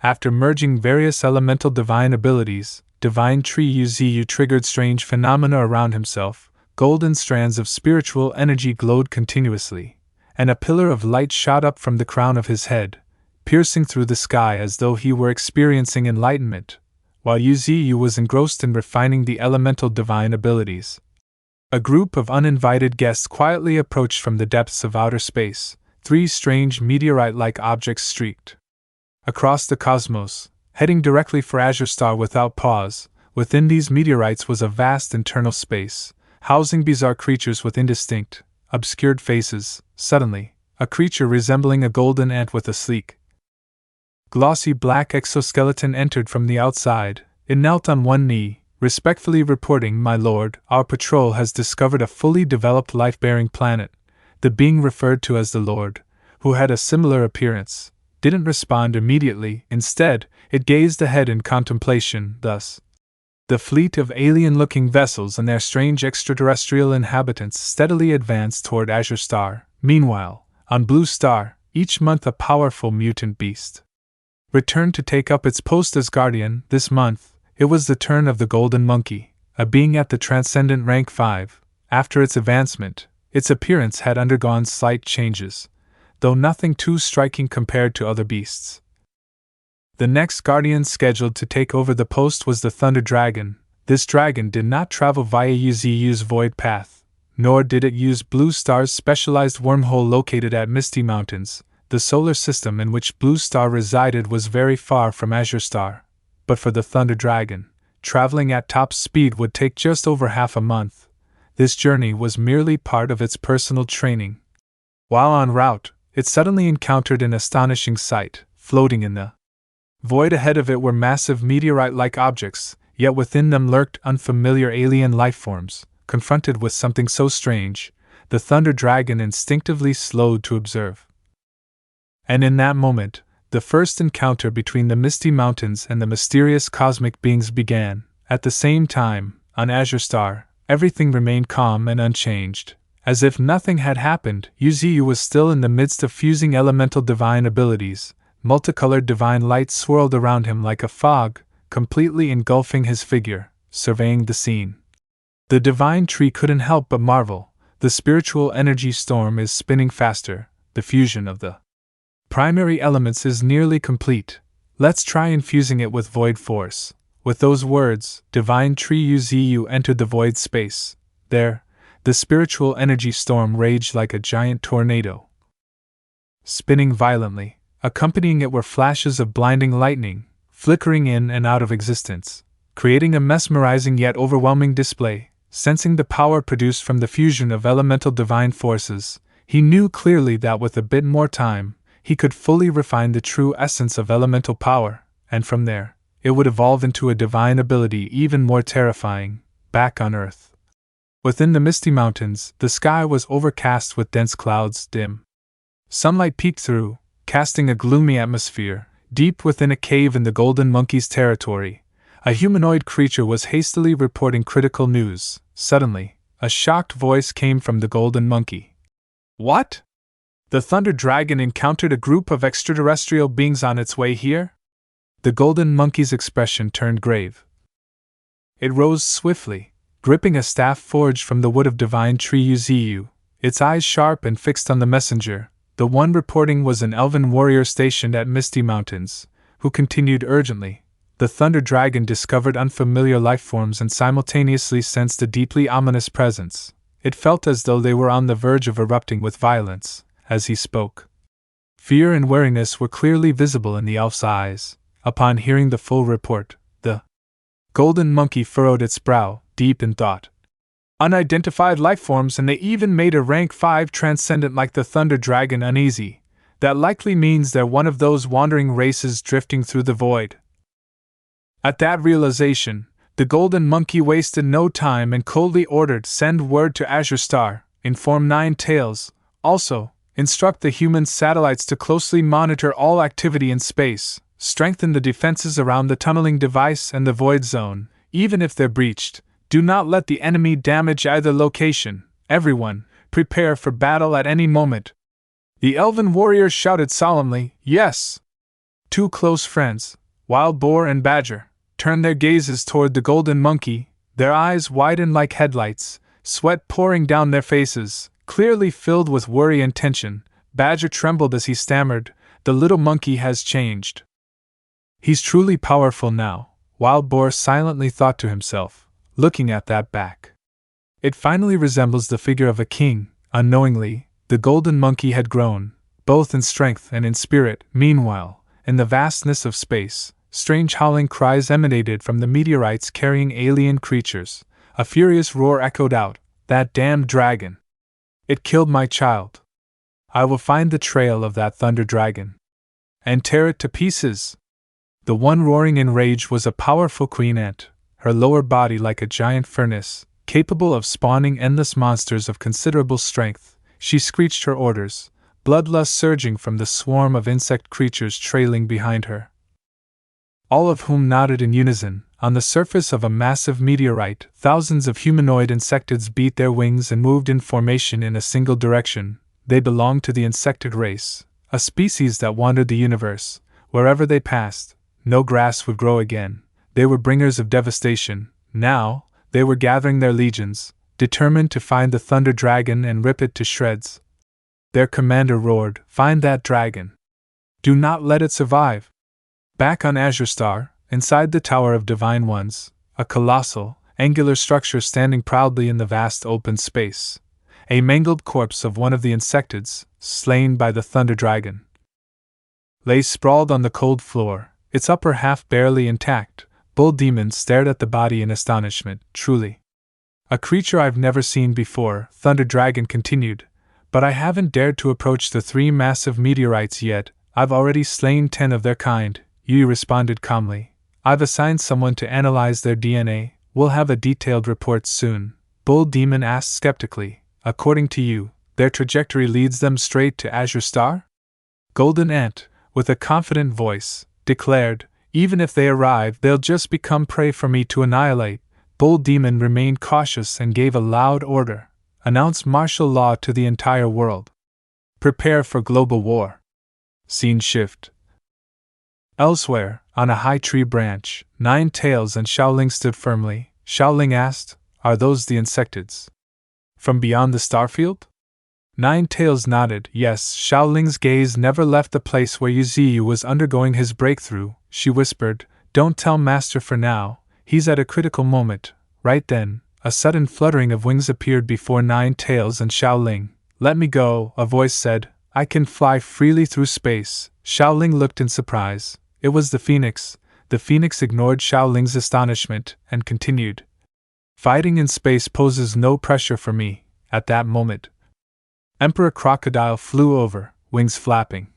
After merging various elemental divine abilities, Divine Tree Yuzu triggered strange phenomena around himself. Golden strands of spiritual energy glowed continuously, and a pillar of light shot up from the crown of his head, piercing through the sky as though he were experiencing enlightenment, while Yuzu was engrossed in refining the elemental divine abilities. A group of uninvited guests quietly approached from the depths of outer space. 3 strange meteorite-like objects streaked across the cosmos, heading directly for Azure Star without pause. Within these meteorites was a vast internal space, housing bizarre creatures with indistinct, obscured faces. Suddenly, a creature resembling a golden ant with a sleek, glossy black exoskeleton entered from the outside. It knelt on one knee, respectfully reporting, "My lord, our patrol has discovered a fully developed life-bearing planet." The being referred to as the Lord, who had a similar appearance, didn't respond immediately. Instead, it gazed ahead in contemplation. Thus, the fleet of alien-looking vessels and their strange extraterrestrial inhabitants steadily advanced toward Azure Star. Meanwhile, on Blue Star, each month a powerful mutant beast returned to take up its post as guardian. This month, it was the turn of the Golden Monkey, a being at the transcendent rank 5. After its advancement, its appearance had undergone slight changes, though nothing too striking compared to other beasts. The next guardian scheduled to take over the post was the Thunder Dragon. This dragon did not travel via Yuzu's void path, nor did it use Blue Star's specialized wormhole located at Misty Mountains. The solar system in which Blue Star resided was very far from Azure Star, but for the Thunder Dragon, traveling at top speed would take just over half a month. This journey was merely part of its personal training. While en route, it suddenly encountered an astonishing sight. Floating in the void ahead of it were massive meteorite-like objects, yet within them lurked unfamiliar alien lifeforms. Confronted with something so strange, the Thunder Dragon instinctively slowed to observe. And in that moment, the first encounter between the Misty Mountains and the mysterious cosmic beings began. At the same time, on Azure Star, everything remained calm and unchanged. As if nothing had happened, Yuzu was still in the midst of fusing elemental divine abilities. Multicolored divine light swirled around him like a fog, completely engulfing his figure, surveying the scene. The Divine Tree couldn't help but marvel. The spiritual energy storm is spinning faster. The fusion of the primary elements is nearly complete. Let's try infusing it with void force. With those words, Divine Tree Yuzu entered the void space. There, the spiritual energy storm raged like a giant tornado, spinning violently. Accompanying it were flashes of blinding lightning, flickering in and out of existence, creating a mesmerizing yet overwhelming display. Sensing the power produced from the fusion of elemental divine forces, he knew clearly that with a bit more time, he could fully refine the true essence of elemental power, and from there, it would evolve into a divine ability even more terrifying. Back on Earth, within the Misty Mountains, the sky was overcast with dense clouds. Dim sunlight peeked through, casting a gloomy atmosphere. Deep within a cave in the Golden Monkey's territory, a humanoid creature was hastily reporting critical news. Suddenly, a shocked voice came from the Golden Monkey. "What? The Thunder Dragon encountered a group of extraterrestrial beings on its way here?" The Golden Monkey's expression turned grave. It rose swiftly, gripping a staff forged from the wood of Divine Tree Yuzu, its eyes sharp and fixed on the messenger. The one reporting was an elven warrior stationed at Misty Mountains, who continued urgently. The Thunder Dragon discovered unfamiliar lifeforms and simultaneously sensed a deeply ominous presence. It felt as though they were on the verge of erupting with violence. As he spoke, fear and wariness were clearly visible in the elf's eyes. Upon hearing the full report, the Golden Monkey furrowed its brow, deep in thought. Unidentified lifeforms, and they even made a rank 5 transcendent like the Thunder Dragon uneasy. That likely means they're one of those wandering races drifting through the void. At that realization, the Golden Monkey wasted no time and coldly ordered, "Send word to Azure Star, inform Nine Tails. Also, instruct the human satellites to closely monitor all activity in space. Strengthen the defenses around the tunneling device and the void zone. Even if they're breached, do not let the enemy damage either location. Everyone, prepare for battle at any moment." The elven warriors shouted solemnly, "Yes!" Two close friends, Wild Boar and Badger, turned their gazes toward the golden monkey, their eyes widened like headlights, sweat pouring down their faces, clearly filled with worry and tension. Badger trembled as he stammered, "The little monkey has changed. He's truly powerful now," Wild Boar silently thought to himself, looking at that back. "It finally resembles the figure of a king." Unknowingly, the golden monkey had grown, both in strength and in spirit. Meanwhile, in the vastness of space, strange howling cries emanated from the meteorites carrying alien creatures. A furious roar echoed out, "That damned dragon! It killed my child! I will find the trail of that thunder dragon and tear it to pieces!" The one roaring in rage was a powerful queen ant, her lower body like a giant furnace, capable of spawning endless monsters of considerable strength. She screeched her orders, bloodlust surging from the swarm of insect creatures trailing behind her, all of whom nodded in unison. On the surface of a massive meteorite, thousands of humanoid insectids beat their wings and moved in formation in a single direction. They belonged to the insectid race, a species that wandered the universe. Wherever they passed, no grass would grow again. They were bringers of devastation. Now, they were gathering their legions, determined to find the thunder dragon and rip it to shreds. Their commander roared, "Find that dragon! Do not let it survive!" Back on Azure Star, inside the Tower of Divine Ones, a colossal, angular structure standing proudly in the vast open space, a mangled corpse of one of the insectids, slain by the thunder dragon, lay sprawled on the cold floor, its upper half barely intact. Bull Demon stared at the body in astonishment. "Truly a creature I've never seen before," Thunder Dragon continued, "but I haven't dared to approach the 3 massive meteorites yet. I've already slain 10 of their kind," Yui responded calmly. "I've assigned someone to analyze their DNA. We'll have a detailed report soon." Bull Demon asked skeptically, "According to you, their trajectory leads them straight to Azure Star?" Golden Ant, with a confident voice, declared, "Even if they arrive, they'll just become prey for me to annihilate." Bull Demon remained cautious and gave a loud order, "Announce martial law to the entire world. Prepare for global war." Scene shift. Elsewhere, on a high tree branch, Nine Tails and Xiaoling stood firmly. Xiaoling asked, "Are those the insectids from beyond the starfield?" Nine Tails nodded. "Yes." Xiaoling's gaze never left the place where Yuziyu was undergoing his breakthrough. She whispered, "Don't tell Master for now, he's at a critical moment." Right then, a sudden fluttering of wings appeared before Nine Tails and Xiaoling. "Let me go," a voice said. "I can fly freely through space." Xiaoling looked in surprise. It was the Phoenix. The Phoenix ignored Xiaoling's astonishment and continued, "Fighting in space poses no pressure for me." At that moment, Emperor Crocodile flew over, wings flapping.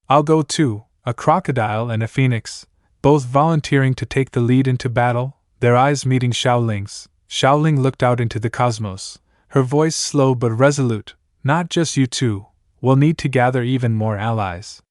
"I'll go too," a crocodile and a phoenix, both volunteering to take the lead into battle, their eyes meeting Xiaoling's. Xiaoling looked out into the cosmos, her voice slow but resolute. "Not just you two. We'll need to gather even more allies."